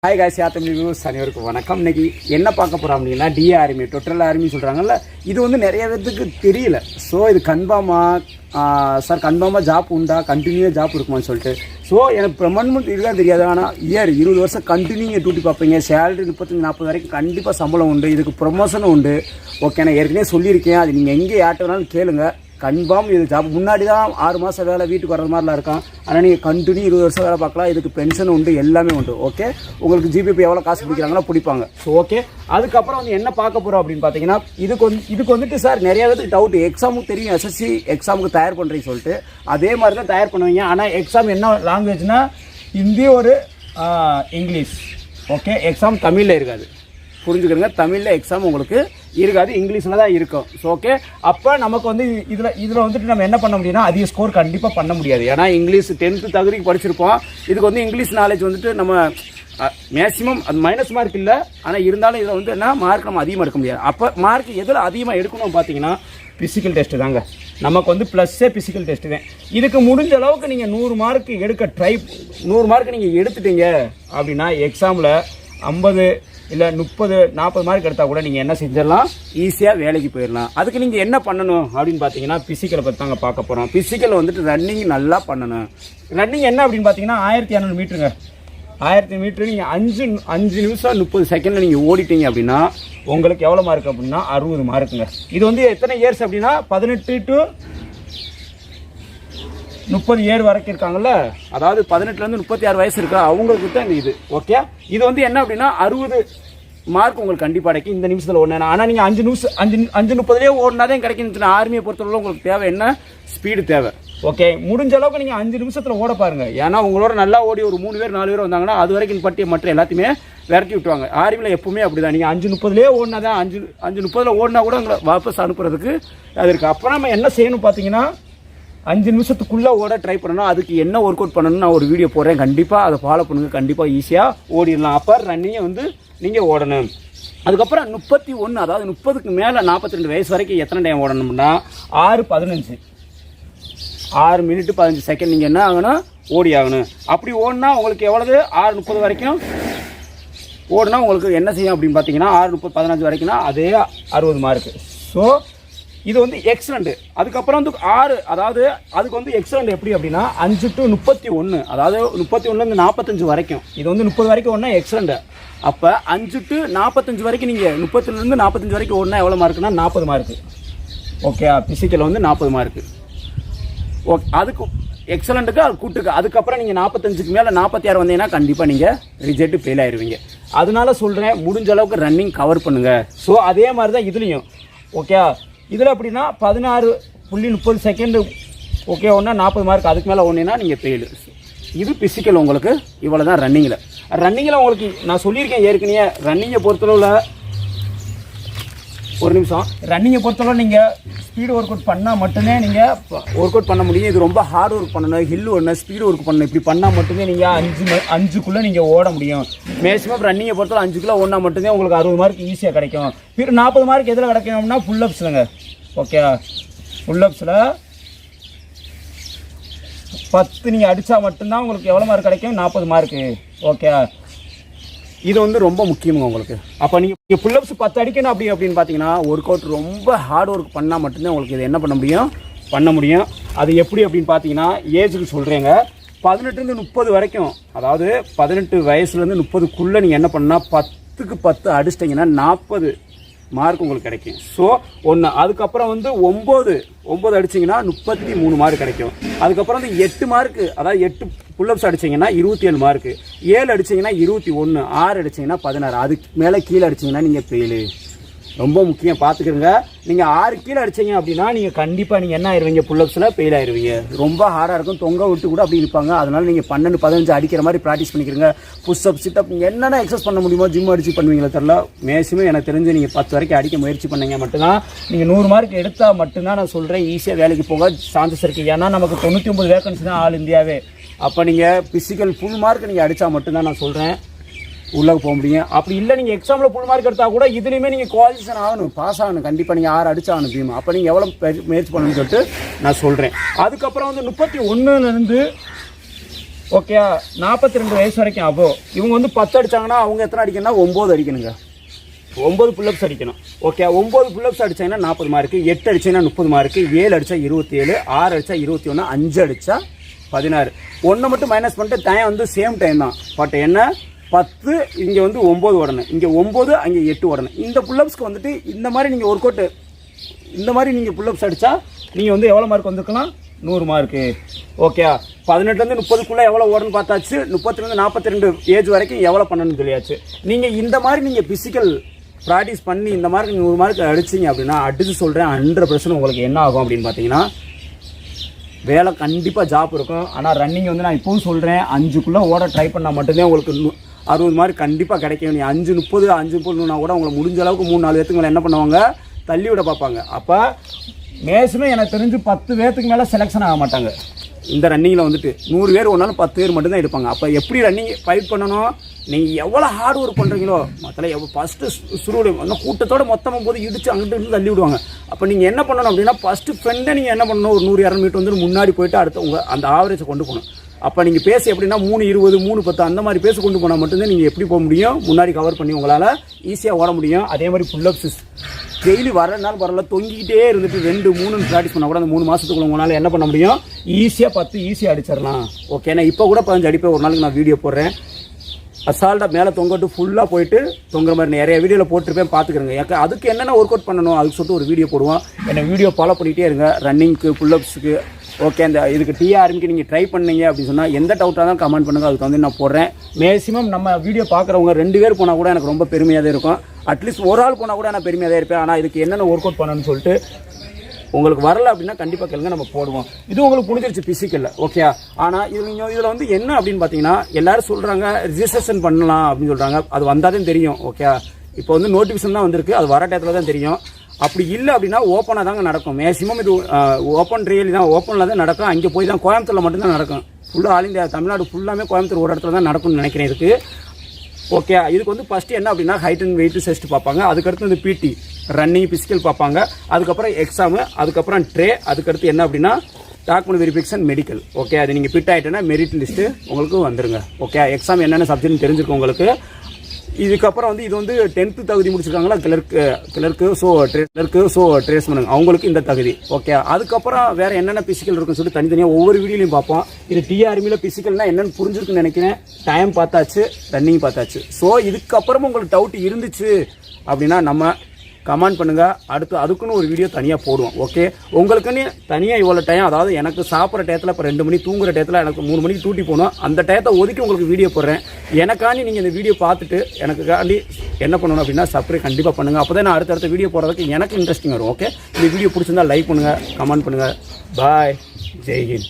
Hi guys Tamil views அனைவருக்கும் வணக்கம். இன்னைக்கு என்ன பார்க்க போகிறோம் அப்படின்னா டிஏ ஆர்மி டோட்டல் ஆர்மி சொல்கிறாங்கல்ல, இது வந்து நிறைய பேருக்கு தெரியல. ஸோ இது சார் கன்ஃபார்மாக ஜாப் உண்டா, கண்டினியூவாக ஜாப் இருக்குமான்னு சொல்லிட்டு. ஸோ எனக்கு பெர்மனன்ட் இதுதான் தெரியாது. ஆனால் 20 வருஷம் கண்டினியூ டியூட்டி பார்ப்பீங்க. சேலரி 35-40 வரைக்கும் கண்டிப்பாக சம்பளம் உண்டு. இதுக்கு ப்ரொமோஷனும் உண்டு. ஓகே, நான் ஏற்கனவே சொல்லியிருக்கேன். அது நீங்கள் எங்கே யார்ட்ட வேணாலும் கேளுங்க. கன்ஃபார்ம் இது ஜாப். முன்னாடி தான் 6 மாதம் வேலை வீட்டுக்கு வர்றது மாதிரிலாம் இருக்கும். ஆனால் நீங்கள் கண்டினியூ 20 வருஷம் வேலை பார்க்கலாம். இதுக்கு பென்ஷன் உண்டு, எல்லாமே உண்டு. ஓகே, உங்களுக்கு ஜிபிபி எவ்வளோ காசு பிடிக்கிறாங்களோ பிடிப்பாங்க. ஸோ ஓகே, அதுக்கப்புறம் வந்து என்ன பார்க்க போகிறோம் அப்படின்னு பார்த்தீங்கன்னா, இதுக்கு வந்துட்டு சார் நிறைய பேருக்கு டவுட். எக்ஸாமுக்கு தெரியும், எஸ்எஸ்சி எக்ஸாமுக்கு தயார் பண்ணுறீங்க சொல்லிட்டு. அதே மாதிரி தான் தயார் பண்ணுவீங்க. ஆனால் எக்ஸாம் என்ன லாங்குவேஜ்னா ஹிந்தி ஒரு இங்கிலீஷ். ஓகே, எக்ஸாம் தமிழில் இருக்காது, புரிஞ்சுக்கிறங்க. தமிழில் எக்ஸாம் உங்களுக்கு இருக்காது, இங்கிலீஷில் தான் இருக்கும். ஸோ ஓகே, அப்போ நமக்கு வந்து இதில் வந்துட்டு நம்ம என்ன பண்ண முடியும்னா அதிக ஸ்கோர் கண்டிப்பாக பண்ண முடியாது. ஏன்னா இங்கிலீஷ் 10th தகுதிக்கு படிச்சிருப்போம். இதுக்கு வந்து இங்கிலீஷ் நாலேஜ் வந்துட்டு நம்ம மேக்ஸிமம் அது மைனஸ் மார்க் இல்லை. ஆனால் இருந்தாலும் இதில் வந்து என்ன மார்க் நம்ம அதிகமாக எடுக்க முடியாது. அப்போ மார்க் எதில் அதிகமாக எடுக்கணும் பார்த்தீங்கன்னா ஃபிசிக்கல் டெஸ்ட்டு தாங்க. நமக்கு வந்து +ஏ ஃபிசிக்கல் டெஸ்ட்டு தான். இதுக்கு முடிஞ்ச அளவுக்கு நீங்கள் 100 மார்க் எடுக்க 100 மார்க் நீங்கள் எடுத்துட்டீங்க அப்படின்னா எக்ஸாமில் 50 இல்லை 30-40 மார்க் எடுத்தால் கூட நீங்கள் என்ன செஞ்சிடலாம், ஈஸியாக வேலைக்கு போயிடலாம். அதுக்கு நீங்கள் என்ன பண்ணணும் அப்படின்னு பார்த்தீங்கன்னா ஃபிசிக்கலை பற்றி தாங்க பார்க்க போகிறோம். ஃபிசிக்கல் வந்துட்டு ரன்னிங் நல்லா பண்ணணும். ரன்னிங் என்ன அப்படின்னு பார்த்தீங்கன்னா 1200 மீட்டருங்க. 1000 மீட்ரு நீங்கள் 5 நிமிஷம் 30 செகண்டில் நீங்கள் ஓடிட்டீங்க அப்படின்னா உங்களுக்கு எவ்வளோ மார்க் அப்படின்னா 60 மார்க்குங்க. இது வந்து எத்தனை இயர்ஸ் அப்படின்னா 18 to 30 இயர் வரைக்கும் இருக்காங்கல்ல, அதாவது 18லேருந்து 36 வயசு இருக்கா அவங்களுக்கு தான் இந்த இது. ஓகே, இது வந்து என்ன அப்படின்னா 60 மார்க் உங்களுக்கு கண்டிப்பாக கிடைக்கும் இந்த நிமிஷத்தில் ஓடினா. ஆனால் நீங்கள் 5:30 ஓடினாதான் கிடைக்கும். ஆர்மியை பொறுத்தவரை உங்களுக்கு தேவை என்ன, ஸ்பீடு தேவை. ஓகே, முடிஞ்ச அளவுக்கு நீங்கள் 5 நிமிஷத்தில் ஓட பாருங்கள். ஏன்னா உங்களோட நல்லா ஓடி ஒரு 3 பேர் 4 பேர் வந்தாங்கன்னா அது வரைக்கும் பட்டிய மற்ற எல்லாத்தையுமே விரட்டி விட்டுவாங்க. ஆர்மியில் எப்பவுமே அப்படி தான். நீங்கள் 5:30 ஓடினா தான் 5:30 ஓடினா கூட உங்களை வாபஸ் அனுப்புறதுக்கு அது இருக்குது. அப்போ நம்ம என்ன செய்யணும் பார்த்தீங்கன்னா 5 நிமிஷத்துக்குள்ளே ஓட ட்ரை பண்ணணும். அதுக்கு என்ன ஒர்க் அவுட் பண்ணணும்னு நான் ஒரு வீடியோ போடுறேன். கண்டிப்பாக அதை ஃபாலோ பண்ணுங்கள். கண்டிப்பாக ஈஸியாக ஓடிடலாம். அப்போ ரன்னிங்கை வந்து நீங்கள் ஓடணும். அதுக்கப்புறம் 31, அதாவது 30க்கு மேலே 42 வயசு வரைக்கும் எத்தனை டைம் ஓடணும்னா 6:15 6 மினிட் 15 செகண்ட் நீங்கள் என்ன ஆகணும், ஓடி ஆகணும். அப்படி ஓடினா உங்களுக்கு எவ்வளவு 6:30 வரைக்கும் ஓடினா உங்களுக்கு என்ன செய்யும் அப்படின்னு பார்த்தீங்கன்னா 6:30-15 வரைக்கும்னா அதே 60 மார்க்கு. ஸோ இது வந்து எக்ஸலண்ட். அதுக்கப்புறம் வந்து 6, அதாவது அதுக்கு வந்து எக்ஸலண்ட் எப்படி அப்படின்னா 5 to 31, அதாவது 31லேருந்து 45 வரைக்கும். இது வந்து 30 வரைக்கும் ஓடினா எக்ஸலண்ட். அப்போ 5 to 45 வரைக்கும் நீங்கள் 30லேருந்து 45 வரைக்கும் ஓடினா எவ்வளோ மார்க்குனா 40 மார்க்கு. ஓகே, ஃபிசிக்கல் வந்து 40 மார்க்கு. ஓகே, அதுக்கு எக்ஸலண்ட்டுக்கு அது கூட்டுக்கு. அதுக்கப்புறம் நீங்கள் 45க்கு மேலே 46 வந்தீங்கன்னா கண்டிப்பாக நீங்கள் ரிஜெக்ட் ஃபெயில் ஆயிடுவீங்க. அதனால சொல்கிறேன், முடிஞ்ச அளவுக்கு ரன்னிங் கவர் பண்ணுங்கள். ஸோ அதே மாதிரி தான் இதுலேயும். ஓகே, இதில் அப்படின்னா 16.30 செகண்டு ஓகே ஒன்றா 40 மார்க். அதுக்கு மேலே ஒன்றுனா நீங்கள் ஃபெயிலு. இது ஃபிசிக்கல் உங்களுக்கு இவ்வளோ தான். ரன்னிங்கில் உங்களுக்கு நான் சொல்லியிருக்கேன் ஏற்கனவே. ரன்னிங்கை பொறுத்தளவில் ஒரு நிமிஷம், ரன்னிங்கை பொறுத்தளவு நீங்கள் ஸ்பீடு ஒர்க் அவுட் பண்ணால் மட்டுமே நீங்கள் ஒர்க் அவுட் பண்ண முடியும். இது ரொம்ப ஹார்ட் ஒர்க் பண்ணணும், ஹில் ஒன்று ஸ்பீடு ஒர்க் பண்ணணும். இப்படி பண்ணால் மட்டுமே நீங்கள் 5க்குள்ளே நீங்கள் ஓட முடியும். மேக்ஸிமம் ரன்னிங்கை பொறுத்தவரை 5 ஓடினா மட்டுமே உங்களுக்கு 60 மார்க் ஈஸியாக கிடைக்கும். 40 மார்க் எதில் கிடைக்கணும்னா புல்லப்ஸ்லங்க. ஓகே, புல்லப்ஸில் 10 நீங்கள் அடித்தா மட்டும்தான் உங்களுக்கு எவ்வளோ மார்க் கிடைக்கும், 40 மார்க்கு. ஓகே, இது வந்து ரொம்ப முக்கியங்க உங்களுக்கு. அப்போ நீங்கள் புல்லப்ஸ் 10 அடிக்கணும் அப்படின்னு பார்த்தீங்கன்னா ஒர்க் அவுட் ரொம்ப ஹார்ட் ஒர்க் பண்ணால் மட்டும்தான் உங்களுக்கு இது என்ன பண்ண முடியும். அது எப்படி அப்படின்னு பார்த்தீங்கன்னா ஏஜுக்கு சொல்கிறேங்க. 18லேருந்து 30 வரைக்கும், அதாவது 18 வயசுலேருந்து 30க்குள்ளே நீங்கள் என்ன பண்ணால் 10க்கு 10 அடிச்சிட்டிங்கன்னா 40 மார்க் உங்களுக்கு கிடைக்கும். ஸோ 1. அதுக்கப்புறம் வந்து 9 அடிச்சிங்கன்னா 33 மார்க் கிடைக்கும். அதுக்கப்புறம் வந்து 8 மார்க்கு, அதாவது 8 புல்லப்ஸ் அடிச்சிங்கன்னா 27 மார்க்கு. 7 அடிச்சிங்கன்னா 21, 6 அடிச்சிங்கன்னா 16. அதுக்கு மேலே கீழே அடிச்சிங்கன்னா நீங்கள் ஃபெயிலு. ரொம்ப முக்கியம், பார்த்துக்கிறங்க. நீங்கள் 6 கீழே அடிச்சிங்க அப்படின்னா நீங்கள் கண்டிப்பாக நீங்கள் என்ன ஆயிடுவீங்க, புல்லப்ஸில் ஃபெயில் ஆயிடுவீங்க. ரொம்ப ஹார்டாக இருக்கும், தொங்க விட்டு கூட அப்படி இருப்பாங்க. அதனால் நீங்கள் 12-15 அடிக்கிற மாதிரி ப்ராக்டிஸ் பண்ணிக்கிறங்க. புஷ்அப், சிட்டப் என்னென்ன எக்ஸசைஸ் பண்ண முடியுமோ ஜிம் அடிச்சு பண்ணுவீங்களே தெரில. மேக்ஸிமம் எனக்கு தெரிஞ்சு நீங்கள் 10 வரைக்கும் அடிக்க முயற்சி பண்ணீங்க மட்டும்தான் நீங்கள் 100 மார்க் எடுத்தால் மட்டும்தான் நான் சொல்கிறேன் ஈஸியாக வேலைக்கு போக சான்சஸ் இருக்குது. ஏன்னா நமக்கு 99 வேகன்சி தான் ஆல் இந்தியாவே. அப்போ நீங்கள் ஃபிசிக்கல் ஃபுல் மார்க் நீங்கள் அடித்தா மட்டும்தான் நான் சொல்கிறேன் உள்ளே போக முடியும். அப்படி இல்லை நீங்கள் எக்ஸாமில் ஃபுல் மார்க் எடுத்தால் கூட இதுலேயுமே நீங்கள் குவாலிஃபிகேஷன் ஆகணும், பாஸ் ஆகணும். கண்டிப்பாக நீங்கள் 6 அடிச்சாகணும் பீம். அப்போ நீங்கள் எவ்வளோ முயற்சி பண்ணணும்னு சொல்லிட்டு நான் சொல்கிறேன். அதுக்கப்புறம் வந்து 31லேருந்து ஓகே 42 வயசு வரைக்கும் அப்போ இவங்க வந்து 10 அடிச்சாங்கன்னா அவங்க எத்தனை அடிக்கணும்னா 9 அடிக்கணுங்க. 9 புல்லப்ஸ் அடிக்கணும். ஓகே 9 புல்லப்ஸ் அடிச்சாங்கன்னா 40 மார்க்கு, 8 அடிச்சீங்கன்னா 30 மார்க்கு, 7 அடிச்சா 27, 6 அடிச்சா 21, 5 அடிச்சா 16. ஒன்று மட்டும் மைனஸ் பண்ணிட்டு டைம் வந்து சேம் டைம் தான். பட் என்ன 10 இங்கே வந்து 9 ஓடணும், இங்கே 9 அங்கே 8 ஓடணும். இந்த புல்லப்ஸ்க்கு வந்துட்டு இந்த மாதிரி நீங்கள் ஒர்க் அவுட்டு இந்த மாதிரி நீங்கள் புல்லப்ஸ் அடித்தா நீங்கள் வந்து எவ்வளோ மார்க் வந்துருக்கலாம் 100 மார்க்கு. ஓகே 18லேருந்து 30க்குள்ளே எவ்வளோ ஓடணும்னு பார்த்தாச்சு. 30லேருந்து 42 ஏஜ் வரைக்கும் எவ்வளோ பண்ணணும்னு தெரியாச்சு. நீங்கள் இந்த மாதிரி நீங்கள் ஃபிசிக்கல் ப்ராக்டிஸ் பண்ணி இந்த மாதிரி 100 மார்க் அடிச்சிங்க அப்படின்னா அடுத்து சொல்கிறேன் 100% உங்களுக்கு என்ன ஆகும் அப்படின்னு பார்த்தீங்கன்னா வேலை கண்டிப்பாக ஜாப் இருக்கும். ஆனால் ரன்னிங் வந்து நான் இப்போவும் சொல்கிறேன் 5க்குள்ளே ஓட ட்ரை பண்ணால் மட்டும்தான் உங்களுக்கு 60 மார்க் கண்டிப்பாக கிடைக்கும். நீ 5:30 5:30 கூட உங்களை முடிஞ்ச அளவுக்கு 3-4 பேத்துக்கு மேலே என்ன பண்ணுவாங்க தள்ளி விட பார்ப்பாங்க. அப்போ மேக்ஸிமம் எனக்கு தெரிஞ்சு 10 பேத்துக்கு மேலே செலெக்ஷன் ஆக மாட்டாங்க. இந்த ரன்னிங்கில் வந்துட்டு 100 பேர் ஒன்றாலும் 10 பேர் மட்டும்தான் எடுப்பாங்க. அப்போ எப்படி ரன்னிங் ஃபைட் பண்ணணும், நீங்கள் எவ்வளோ ஹார்ட் ஒர்க் பண்ணுறீங்களோ மொத்தம் ஃபஸ்ட்டு சுருடு அந்த கூட்டத்தோடு மொத்தமாக போது இடிச்சு அங்கிட்டு இருந்து தள்ளி விடுவாங்க. அப்போ நீங்கள் என்ன பண்ணணும் அப்படின்னா ஃபஸ்ட்டு ஃப்ரெண்டை நீங்கள் என்ன பண்ணணும், ஒரு 100-200 மீட்டர் வந்து முன்னாடி போய்ட்டு அடுத்த உங்கள் அந்த ஆவரேஜை கொண்டு போகணும். அப்போ நீங்கள் பேச எப்படின்னா 3:20 3:10 அந்த மாதிரி பேச கொண்டு போனால் மட்டும்தான் நீங்கள் எப்படி போக முடியும், முன்னாடி கவர் பண்ணி உங்களால் ஈஸியாக ஓட முடியும். அதே மாதிரி புல்லப்ஸ் டெய்லி வரனாலும் பரவாயில்ல தொங்கிக்கிட்டே இருந்துட்டு 2-3 ப்ராக்டிஸ் பண்ணால் கூட அந்த 3 மாதத்துக்குள்ள உங்களால் என்ன பண்ண முடியும், ஈஸியாக 10 ஈஸியாக அடிச்சிடலாம். ஓகே நான் இப்போ கூட 15 அடிப்பேன். ஒரு நாளைக்கு நான் வீடியோ போடுறேன். அசால்ட்டாக மேலே தொங்கட்டு ஃபுல்லாக போயிட்டு தொங்குற மாதிரி நிறைய வீடியோவில் போட்டிருப்பேன் பார்த்துக்கிறேங்க. எனக்கு அதுக்கு என்னென்ன ஒர்க் அவுட் பண்ணணும் அதுக்கு சொல்லிட்டு ஒரு வீடியோ போடுவோம். என்னை வீடியோ ஃபாலோ பண்ணிகிட்டே இருங்க. ரன்னிங்க்கு புல்லப்ஸுக்கு ஓகே அந்த இதுக்கு டிஆர்எம்க்கு நீங்கள் ட்ரை பண்ணீங்க அப்படின்னு சொன்னால் எந்த டவுட்டாக தான் கமெண்ட் பண்ணுங்கள், அதுக்கு வந்து நான் போடுறேன். மேக்ஸிமம் நம்ம வீடியோ பார்க்குறவங்க 2 பேர் போனால் கூட எனக்கு ரொம்ப பெருமையாக தான் இருக்கும். அட்லீஸ்ட் ஒரு ஆள் போனால் கூட நான் பெருமையாக தான் இருப்பேன். ஆனால் இதுக்கு என்னென்ன ஒர்க் அவுட் பண்ணணும்னு சொல்லிட்டு உங்களுக்கு வரல அப்படின்னா கண்டிப்பாக கேளுங்க, நம்ம போடுவோம். இது உங்களுக்கு புரிஞ்சிருச்சு ஃபிசிக்கலில் ஓகே. ஆனால் இது நீங்கள் இதில் வந்து என்ன அப்படின்னு பார்த்தீங்கன்னா எல்லாரும் சொல்கிறாங்க ரிஜிஸ்ட்ரேஷன் பண்ணலாம் அப்படின்னு சொல்கிறாங்க. அது வந்தால் தான் தெரியும் ஓகே. இப்போ வந்து நோட்டிஃபிகேஷன் தான் வந்திருக்கு, அது வர டயத்தில் தான் தெரியும். அப்படி இல்லை அப்படின்னா ஓப்பனாக தாங்க நடக்கும். மேக்ஸிமம் இது ஓப்பன் ரியலி தான், ஓப்பனில் தான் நடக்கும். அங்கே போய் தான் கோயம்புத்தூரில் மட்டும்தான் நடக்கும். ஃபுல்லாக ஆல் இந்தியா தமிழ்நாடு ஃபுல்லாமே கோயம்புத்தூர் ஒரு இடத்துல தான் நடக்கும்னு நினைக்கிறேன் இதுக்கு ஓகே. இதுக்கு வந்து ஃபஸ்ட்டு என்ன அப்படின்னா ஹைட் அண்ட் வெயிட் டெஸ்ட் பார்ப்பாங்க. அதுக்கடுத்து வந்து பிடி ரன்னிங் பிசிக்கல் பார்ப்பாங்க. அதுக்கப்புறம் எக்ஸாமு, அதுக்கப்புறம் ட்ரே, அதுக்கடுத்து என்ன அப்படின்னா டாக்குமெண்ட் வெரிஃபிகேஷன் மெடிக்கல் ஓகே. அது நீங்கள் ஃபிட் ஆகிட்டேன்னா மெரிட் லிஸ்ட்டு உங்களுக்கு வந்துருங்க ஓகே. எக்ஸாம் என்னென்ன சப்ஜெக்ட்னு தெரிஞ்சிருக்கும் உங்களுக்கு. இதுக்கப்புறம் வந்து இது வந்து 10th தகுதி முடிச்சிருக்காங்களா கிளர்க்கு ஸோ ட்ரேஸ்மேன் அவங்களுக்கு இந்த தகுதி ஓகே. அதுக்கப்புறம் வேறு என்னென்ன பிசிக்கல் இருக்குன்னு சொல்லி தனித்தனியாக ஒவ்வொரு வீடியோலையும் பார்ப்போம். இது டிஆர்மியில் பிசிக்கல்னால் என்னென்னு புரிஞ்சிருக்குன்னு நினைக்கிறேன். டைம் பார்த்தாச்சு, ரன்னிங் பார்த்தாச்சு. ஸோ இதுக்கப்புறமும் உங்களுக்கு டவுட் இருந்துச்சு அப்படின்னா நம்ம கமெண்ட் பண்ணுங்கள். அடுத்து அதுக்குன்னு ஒரு வீடியோ தனியாக போடுவோம் ஓகே. உங்களுக்குன்னு தனியாக இவ்வளோ டைம், அதாவது எனக்கு சாப்பிட்ற டயத்தில் இப்போ 2 மணி தூங்குற டயத்தில் எனக்கு 3 மணிக்கு டூட்டி போகணும். அந்த டயத்தை ஒதுக்கி உங்களுக்கு வீடியோ போடுறேன். எனக்காண்டி நீங்கள் இந்த வீடியோ பார்த்துட்டு எனக்குக்காண்டி என்ன பண்ணணும் அப்படின்னா சப்ஸ்கிரைப் கண்டிப்பாக பண்ணுங்கள். அப்போ தான் நான் அடுத்தடுத்த வீடியோ போடுறதுக்கு எனக்கு இன்ட்ரெஸ்டிங் வரும் ஓகே. இந்த வீடியோ பிடிச்சிருந்தா லைக் பண்ணுங்கள், கமெண்ட் பண்ணுங்கள். பாய், ஜெய் ஹிந்த்.